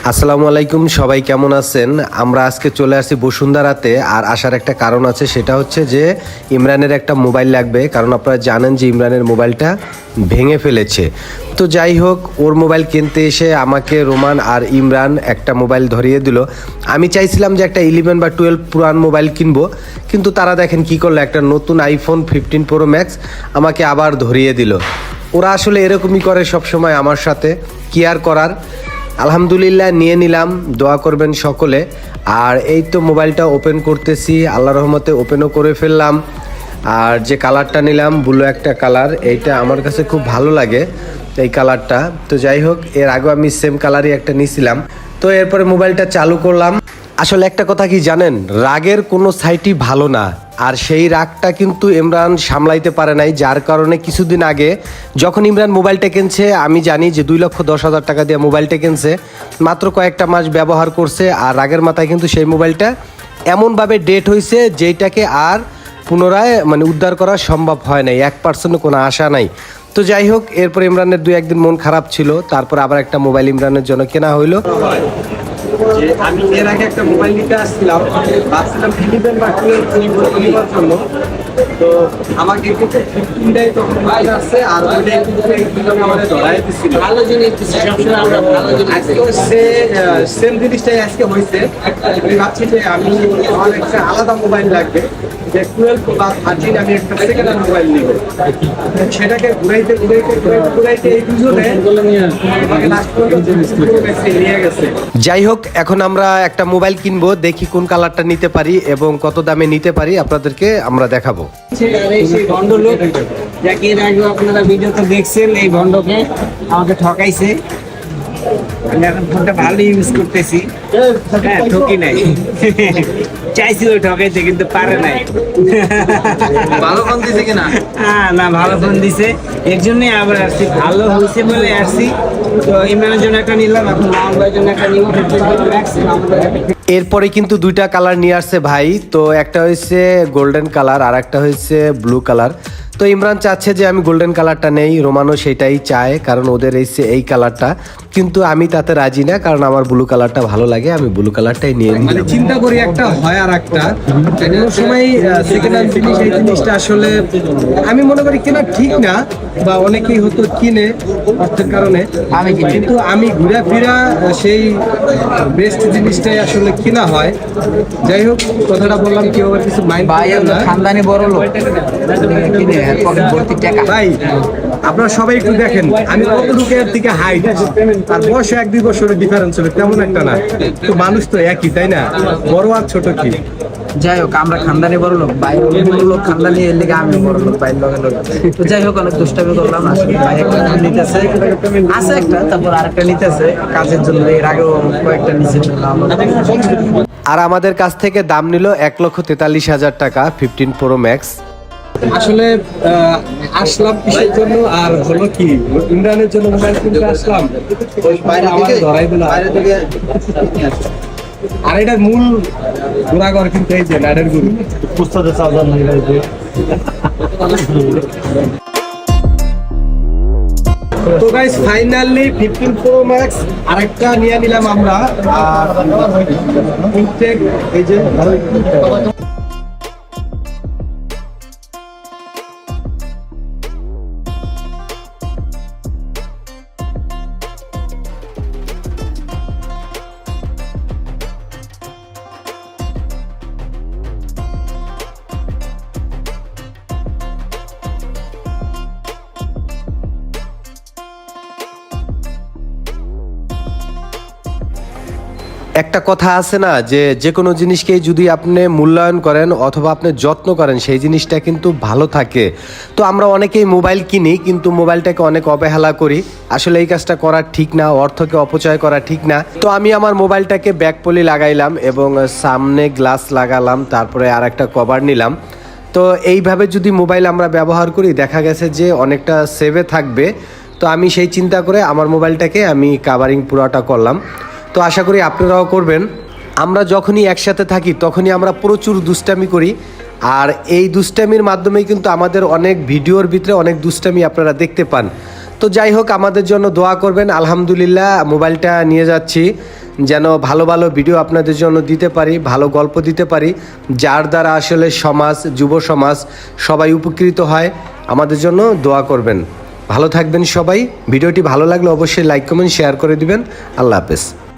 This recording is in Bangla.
আসসালামু আলাইকুম, সবাই কেমন আছেন? আমরা আজকে চলে আসছি বসুন্ধরাতে। আর আসার একটা কারণ আছে, সেটা হচ্ছে যে ইমরানের একটা মোবাইল লাগবে, কারণ আপনারা জানেন যে ইমরানের মোবাইলটা ভেঙে ফেলেছে। তো যাই হোক, ওর মোবাইল কিনতে এসে আমাকে রোমান আর ইমরান একটা মোবাইল ধরিয়ে দিল। আমি চাইছিলাম যে একটা 11 বা 12 পুরান মোবাইল কিনবো, কিন্তু তারা দেখেন কি করলো, একটা নতুন আইফোন 15 প্রো ম্যাক্স আমাকে আবার ধরিয়ে দিল। ওরা আসলে এরকমই করে সবসময় আমার সাথে, কি আর করার। আলহামদুলিল্লাহ নিয়ে নিলাম, দোয়া করবেন সকলে। আর এই তো মোবাইলটা ওপেন করতেছি, আল্লাহ রহমতে ওপেনও করে ফেললাম। আর যে কালারটা নিলাম, ব্লু একটা কালার, এইটা আমার কাছে খুব ভালো লাগে এই কালারটা। তো যাই হোক, এর আগেও আমি সেম কালারই একটা নিয়েছিলাম। তো এরপরে মোবাইলটা চালু করলাম। আসলে একটা কথা কি জানেন, রাগের কোনো সাইটই ভালো না। আর সেই রাগটা কিন্তু ইমরান সামলাইতে পারে নাই, যার কারণে কিছুদিন আগে যখন ইমরান মোবাইলটা কিনছে, আমি জানি যে 2,10,000 টাকা দিয়ে মোবাইলটা কিনছে, মাত্র কয়েকটা মাস ব্যবহার করছে। আর রাগের মাথায় কিন্তু সেই মোবাইলটা এমনভাবে ডেট হয়েছে যেটাকে আর পুনরায় উদ্ধার করা সম্ভব হয় নাই, 1% কোনো আশা নাই। তো যাই হোক, এরপর ইমরানের 2-1 দিন মন খারাপ ছিল, তারপর আবার একটা মোবাইল ইমরানের জন্য কেনা হইলো। যে আমি এর আগে একটা মোবাইল নিতে আসছিলাম, ভাবছিলাম 11 বা 12 নেওয়ার জন্য। তো আমাকে কিন্তু 15টাই তখন মোবাইল আসছে, আর ওইটাই কিন্তু একদম আমাদের ধরাই দিচ্ছিল। ভালো জিনিস দিচ্ছে, সবসময় আমরা ভালো জিনিস। আজকে সেম জিনিসটাই আজকে হয়েছে। আমি ভাবছি যে আমি আমার একটা আলাদা মোবাইল লাগবে, যে 12 বা 13 আমি একটা সেকেন্ড হ্যান্ড মোবাইল নিব। সেটাকে ঘুরাইতে এই দুজনে আমাকে লাস্ট পর্যন্ত নিয়ে গেছে। যাই হোক, এখন আমরা একটা মোবাইল কিনবো, দেখি কোন কালারটা নিতে পারি এবং কত দামে নিতে পারি আপনাদেরকে আমরা দেখাবো। সেই ভণ্ড লোক যাকে এর আগে আপনারা ভিডিওতে দেখছেন, এই ভণ্ডকে আমাকে ঠকাইছে। আমি এখন ফোনটা ভালো ইউজ করতেছি, হ্যাঁ ঠকি নাই। চাইছিল ঠকাইতে কিন্তু পারে নাই। ভালো ফোন দিছে কিনা? হ্যাঁ না, ভালো ফোন দিছে, এর জন্যই আবার আসছি। ভালো হয়েছে বলে আসছি। তো ইমরানের জন্য একটা নিলাম, এখন মামলার জন্য একটা নিব। এরপরে কিন্তু দুইটা কালার নিয়ে আসছে ভাই। তো একটা হয়েছে গোল্ডেন কালার, আর একটা হয়েছে ব্লু কালার। তো ইমরান চাচ্ছে যে আমি গোল্ডেন কালারটা নেই, রোমানও সেটাই চায়, কারণ ওদের এসছে এই কালারটা। কিন্তু আমি তাতে রাজি না, কারণ আমার ব্লু কালারটা ভালো লাগে, আমি ব্লু কালারটাই নিয়ে নিই। চিন্তা করি একটা হয় আর একটা কোনো সময় সেকেন্ড হ্যান্ড জিনিস, এই জিনিসটা আসলে আমি মনে করি কেনা ঠিক না, বা অনেকেই হয়তো কিনে অর্থের কারণে, কিন্তু আমি ঘুরে ফিরা সেই বেস্ট জিনিসটাই আসলে কিনা হয়। যাই হোক, কথাটা বললাম, কেউ আবার কিছু মাইন্ড না। খানদানি বড় লোক কিনে পকেট ভর্তি টাকা। ভাই আপনারা সবাই একটু দেখেন, আমি কতটুকু এর থেকে হাইট আর বয়সে 1-2 বছরের ডিফারেন্স হবে, তেমন একটা না। তো মানুষ তো একই, তাই না? বড় আর ছোট কি? যাই হোক, আমরা খানদানি বড় লোক, বাইরে বড় লোক, খানদানি এর লেগে আমি বড় লোক, বাইরের লোকের লোক। তো যাই হোক, অনেক দুষ্টামি করলাম। আসলে ভাই একটা নিতেছে, আছে একটা, তারপর আরেকটা নিতেছে কাজের জন্য। এর আগেও কয়েকটা নিচে ফেললাম। আর আমাদের কাছ থেকে দাম নিল 1,43,000 টাকা 15 প্রো ম্যাক্স। আসলে আসলাম কিসের জন্য, আর হলো কি, ইমরানের জন্য মোবাইল কিনতে আসলাম, আমার ধরাই দিল। আর এটার মূল ঘোরাঘর কিন্তু এই যে নাটের গুরু পুস্তকের চার্জার নাই। তো গাইস, ফাইনালি 15 প্রো ম্যাক্স আরেকটা নিয়ে নিলাম আমরা। আর এই যে একটা কথা আছে না, যে কোনো জিনিসকেই যদি আপনি মূল্যায়ন করেন অথবা আপনি যত্ন করেন, সেই জিনিসটা কিন্তু ভালো থাকে। তো আমরা অনেকেই মোবাইল কিনি, কিন্তু মোবাইলটাকে অনেক অবহেলা করি। আসলে এই কাজটা করা ঠিক না, অর্থকে অপচয় করা ঠিক না। তো আমি আমার মোবাইলটাকে ব্যাক পলি লাগাইলাম এবং সামনে গ্লাস লাগালাম, তারপরে আর একটা কভার নিলাম। তো এইভাবে যদি মোবাইল আমরা ব্যবহার করি, দেখা গেছে যে অনেকটা সেভে থাকবে। তো আমি সেই চিন্তা করে আমার মোবাইলটাকে আমি কাভারিং পুরোটা করলাম। তো আশা করি আপনারাও করবেন। আমরা যখনই একসাথে থাকি তখনই আমরা প্রচুর দুষ্টামি করি, আর এই দুষ্টামির মাধ্যমেই কিন্তু আমাদের অনেক ভিডিওর ভিতরে অনেক দুষ্টামি আপনারা দেখতে পান। তো যাই হোক, আমাদের জন্য দোয়া করবেন। আলহামদুলিল্লাহ মোবাইলটা নিয়ে যাচ্ছি, যেন ভালো ভালো ভিডিও আপনাদের জন্য দিতে পারি, ভালো গল্প দিতে পারি, যার দ্বারা আসলে সমাজ, যুব সমাজ সবাই উপকৃত হয়। আমাদের জন্য দোয়া করবেন। ভালো থাকবেন সবাই। ভিডিওটি ভালো লাগলে অবশ্যই লাইক কমেন্ট শেয়ার করে দিবেন। আল্লাহ হাফেজ।